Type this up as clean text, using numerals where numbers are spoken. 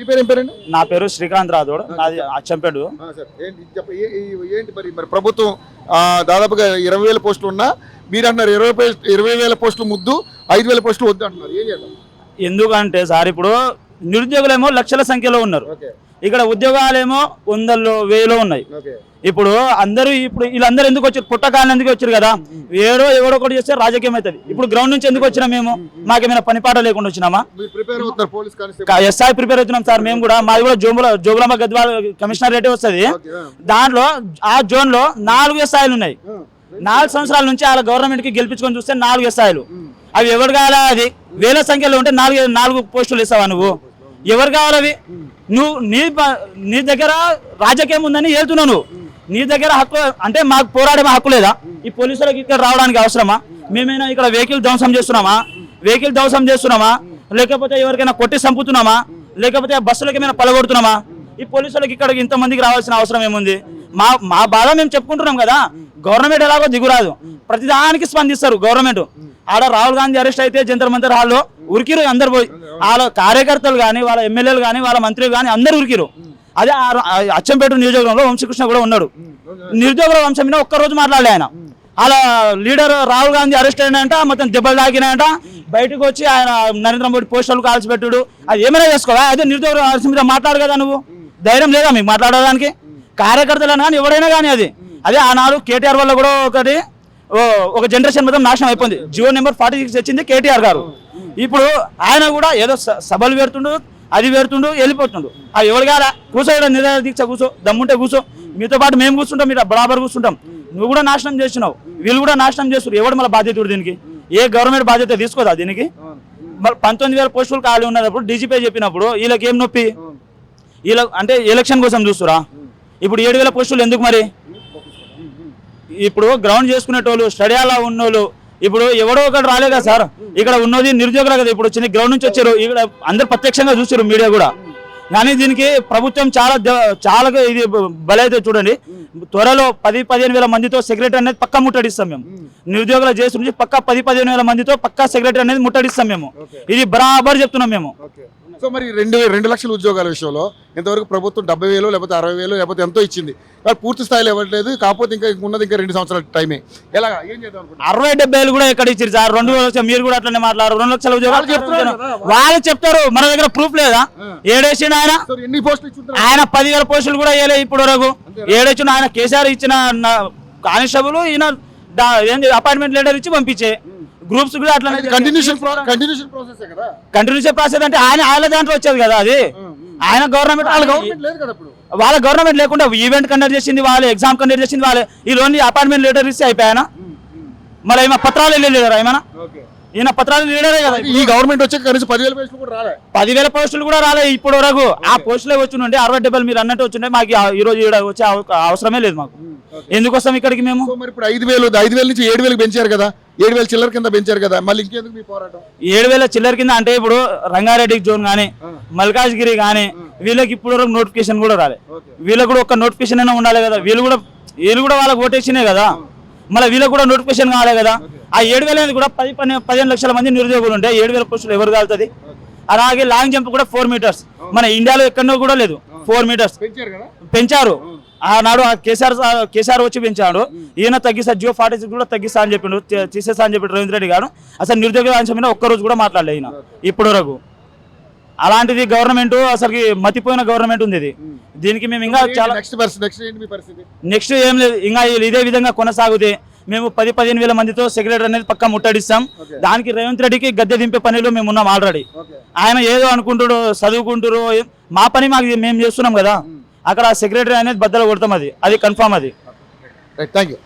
మీ పేరు ఏం పేరండి? నా పేరు శ్రీకాంత్ రాథోడ్, నాది అచ్చంపేడు. ఏంటి మరి ప్రభుత్వం దాదాపుగా 20,000 పోస్టులు ఉన్నా మీరు అంటున్నారు 20,000 పోస్టులు ముద్దు, 5,000 పోస్టులు వద్దు అంటున్నారు. ఏం చేద్దాం? ఎందుకంటే సార్ ఇప్పుడు నిరుద్యోగులేమో లక్షల సంఖ్యలో ఉన్నారు, ఇక్కడ ఉద్యోగాలేమో వందల్లో వేలో ఉన్నాయి. ఇప్పుడు వీళ్ళందరూ ఎందుకు వచ్చారు? పుట్టకాలను ఎందుకు వచ్చారు కదా, ఎవడో ఒకటి చేస్తే రాజకీయం అవుతుంది. ఇప్పుడు గ్రౌండ్ నుంచి ఎందుకు వచ్చినా మేము? మాకేమైనా పనిపాట లేకుండా వచ్చినామా? ఎస్ఐ ప్రిపేర్ అవుతున్నాం సార్ మేము కూడా. మాది కూడా జోగులాంబ గద్వాల కమిషనరేట్ వస్తుంది. దాంట్లో ఆ జోన్ లో 4 ఎస్ఐలు ఉన్నాయి. 4 సంవత్సరాల నుంచి అలా గవర్నమెంట్ కి గెలిపించుకొని చూస్తే 4 ఎస్ఐలు. అవి ఎవరు కావాలా? అది వేల సంఖ్యలో ఉంటే 4 పోస్టులు ఇస్తావా నువ్వు? ఎవరు కావాలి అవి? నువ్వు నీ దగ్గర రాజకీయం ఉందని వెళ్తున్నావు. నీ దగ్గర హక్కు అంటే మాకు పోరాడే హక్కు లేదా? ఈ పోలీసులకు ఇక్కడ రావడానికి అవసరమా? మేమైనా ఇక్కడ వెహికల్ ధ్వంసం చేస్తున్నామా? లేకపోతే ఎవరికైనా కొట్టి చంపుతున్నామా? లేకపోతే బస్సులకి ఏమైనా పలగొడుతున్నామా? ఈ పోలీసులకు ఇక్కడ ఇంతమందికి రావాల్సిన అవసరం ఏముంది? మా బాధ మేము చెప్పుకుంటున్నాం కదా. గవర్నమెంట్ ఎలాగో దిగురాదు, ప్రతిదానికి స్పందిస్తారు గవర్నమెంట్. ఆడ రాహుల్ గాంధీ అరెస్ట్ అయితే జంతర్ మంతర్ హాల్లో ఉరికిరు అందరు పోయి. వాళ్ళ కార్యకర్తలు కానీ, వాళ్ళ ఎమ్మెల్యేలు కానీ, వాళ్ళ మంత్రులు కానీ అందరు ఉరికిరు. అదే అచ్చంపేట నియోజకవర్గంలో వంశీకృష్ణ కూడా ఉన్నాడు. నిరుద్యోగుల వంశం మీద ఒక్కరోజు మాట్లాడలే ఆయన. వాళ్ళ లీడర్ రాహుల్ గాంధీ అరెస్ట్ అయినంట, మొత్తం దెబ్బలు తాకినాయంట. బయటకు వచ్చి ఆయన నరేంద్ర మోడీ పోస్టర్లు కాల్చిపెట్టుడు, అది ఏమైనా చేసుకోవా? అదే నిరుద్యోగుల వంశం మీద మాట్లాడు కదా నువ్వు. ధైర్యం లేదా మీకు మాట్లాడడానికి? కార్యకర్తలను కానీ ఎవరైనా కానీ అదే ఆనాడు కేటీఆర్ వల్ల కూడా ఒక జనరేషన్ మొత్తం నాశనం అయిపోయింది. జియో నెంబర్ 46 వచ్చింది కేటీఆర్ గారు. ఇప్పుడు ఆయన కూడా ఏదో సభలు పెడుతుండు, అది పెడుతుండు, వెళ్ళిపోతుండు. అది ఎవరు కాదా? కూర్చో, నిరాహార దీక్ష కూర్చో, దమ్ముంటే కూర్చో. మీతో పాటు మేము కూర్చుంటాం, మీరు బరాబర్ కూర్చుంటాం. నువ్వు కూడా నాశనం చేస్తున్నావు, వీళ్ళు కూడా నాశనం చేస్తున్నారు. ఎవడు మళ్ళీ బాధ్యత దీనికి? ఏ గవర్నమెంట్ బాధ్యత తీసుకోదా దీనికి? మరి 19,000 పోస్టులు ఖాళీ ఉన్నప్పుడు డీజీపీ చెప్పినప్పుడు వీళ్ళకి ఏం నొప్పి? అంటే ఎలక్షన్ కోసం చూస్తురా? ఇప్పుడు 7,000 పోస్టులు ఎందుకు మరి? ఇప్పుడు గ్రౌండ్ చేసుకునేటోళ్ళు, స్టడీ అలా ఉన్నోళ్ళు, ఇప్పుడు ఎవడో ఒకటి రాలే కదా సార్. ఇక్కడ ఉన్నది నిరుద్యోగులు కదా. ఇప్పుడు వచ్చింది గ్రౌండ్ నుంచి వచ్చారు, ఇక్కడ అందరు ప్రత్యక్షంగా చూసారు, మీడియా కూడా. కానీ దీనికి ప్రభుత్వం చాలా ఇది బలైతే చూడండి. త్వరలో 10-15 వేల మందితో సెక్రటరీ అనేది పక్కా ముట్టడిస్తాం మేము. నిరుద్యోగుల చేసి నుంచి పక్కా 10-15 వేల మందితో పక్కా సెక్రటరీ అనేది ముట్టడిస్తాం మేము. ఇది బరాబర్ చెప్తున్నాం మేము. సో మరి 2 లక్షల ఉద్యోగాల విషయంలో ఇంతవరకు ప్రభుత్వం 70,000 లేకపోతే 60,000 లేకపోతే ఎంతో ఇచ్చింది. పూర్తి స్థాయిలో ఇవ్వట్లేదు. కాకపోతే ఇంకా ఉన్నది ఇంకా 2 సంవత్సరాల టైమే. ఎలాగా ఏం చేద్దాం? 60-70 కూడా ఎక్కడ ఇచ్చారు సార్? 2 లక్షలు. మీరు కూడా అట్లనే మాట్లాడారు. 2 లక్షల ఉద్యోగాలు వాళ్ళు చెప్తారు, మన దగ్గర ప్రూఫ్ లేదా? ఏడేసిన ఆయన 10,000 పోస్టులు కూడా వేయలే ఇప్పుడు వరకు. ఏడేసిన ఆయన కేసీఆర్ ఇచ్చిన కానిస్టేబుల్, ఈయన అపాయింట్మెంట్ లెటర్ ఇచ్చి పంపించే. గ్రూప్స్ కూడా అట్లా కంటిన్యూషన్ ప్రాసెస్ అంటే ఆయన దాంట్లో వచ్చేది కదా. అది ఆయన గవర్నమెంట్, వాళ్ళ గవర్నమెంట్ లేకుండా ఈవెంట్ కండక్ట్ చేసింది వాళ్ళే, ఎగ్జామ్ కండక్ట్ చేసింది వాళ్ళే. ఈ లోన్ అపాయింట్మెంట్ లెటర్ ఇస్తే అయిపోయానా? మరి ఏమైనా పత్రాలు వెళ్ళలేదా? ఏమైనా ఈయన పత్రాలు లీడరే కదా. ఈ గవర్నమెంట్ వచ్చే కనీసం 10,000 పోస్టులు కూడా రాలే. 10,000 పోస్టులు కూడా రాలే ఇప్పుడు వరకు. ఆ పోస్టులే వచ్చిండే 60-70 మీరు అన్నట్టు వచ్చిండే. మాకు ఈ రోజు వచ్చే అవసరమే లేదు మాకు. ఎందుకు వస్తాం ఇక్కడికి మేము? మరి ఇప్పుడు 5,000 నుంచి 7,000 పెంచారు కదా, 7,000 చిల్లర కింద పెంచారు కదా, మళ్ళీ ఇంకెందుకు మీ పోరాటం? 7,000 చిల్లర కింద అంటే ఇప్పుడు రంగారెడ్డి జోన్ కానీ, మల్కాజ్గిరి కానీ, వీళ్ళకి ఇప్పుడు వరకు నోటిఫికేషన్ కూడా రాలే. వీళ్ళకి కూడా ఒక నోటిఫికేషన్ అయినా ఉండాలి కదా. వీళ్ళు కూడా వాళ్ళకి ఓటేసినే కదా, మళ్ళీ వీళ్ళకి కూడా నోటిఫికేషన్ కావాలి కదా. ఆ 7,000 అనేది కూడా 15 లక్షల మంది నిరుద్యోగులు ఉంటే 7,000 పోస్టులు ఎవరు కాలుతుంది? అలాగే లాంగ్ జంప్ కూడా 4 మీటర్స్ మన ఇండియాలో ఎక్కడో కూడా లేదు. 4 మీటర్స్ పెంచారు. ఆనాడు కేసీఆర్ వచ్చి పెంచాడు. ఈయన తగ్గిస్తా, జియో 46 కూడా తగ్గిస్తా అని చెప్పిండు, తీసేస్తా అని చెప్పి రేవంత్ రెడ్డి గారు. అసలు నిరుద్యోగ అంశం మీద ఒక్కరోజు కూడా మాట్లాడలేదు ఈయన ఇప్పుడు వరకు. అలాంటిది గవర్నమెంట్ అసలు మతిపోయిన గవర్నమెంట్ ఉంది ఇది. దీనికి మేము ఇంకా చాలా నెక్స్ట్ ఏం లేదు. ఇంకా ఇదే విధంగా కొనసాగుతే మేము 10-15 వేల మందితో సెక్రటరీ అనేది పక్కా ముట్టడిస్తాం. దానికి రేవంత్ రెడ్డికి గద్దె దింపే పనిలో మేము ఉన్నాం ఆల్రెడీ. ఆయన ఏదో అనుకుంటాడు, చదువుకుంటారు. మా పని మేము చేస్తున్నాం కదా. అక్కడ సెక్రటరీ అనేది బద్దలు కొడతాం, అది కన్ఫామ్. అది థ్యాంక్ యూ.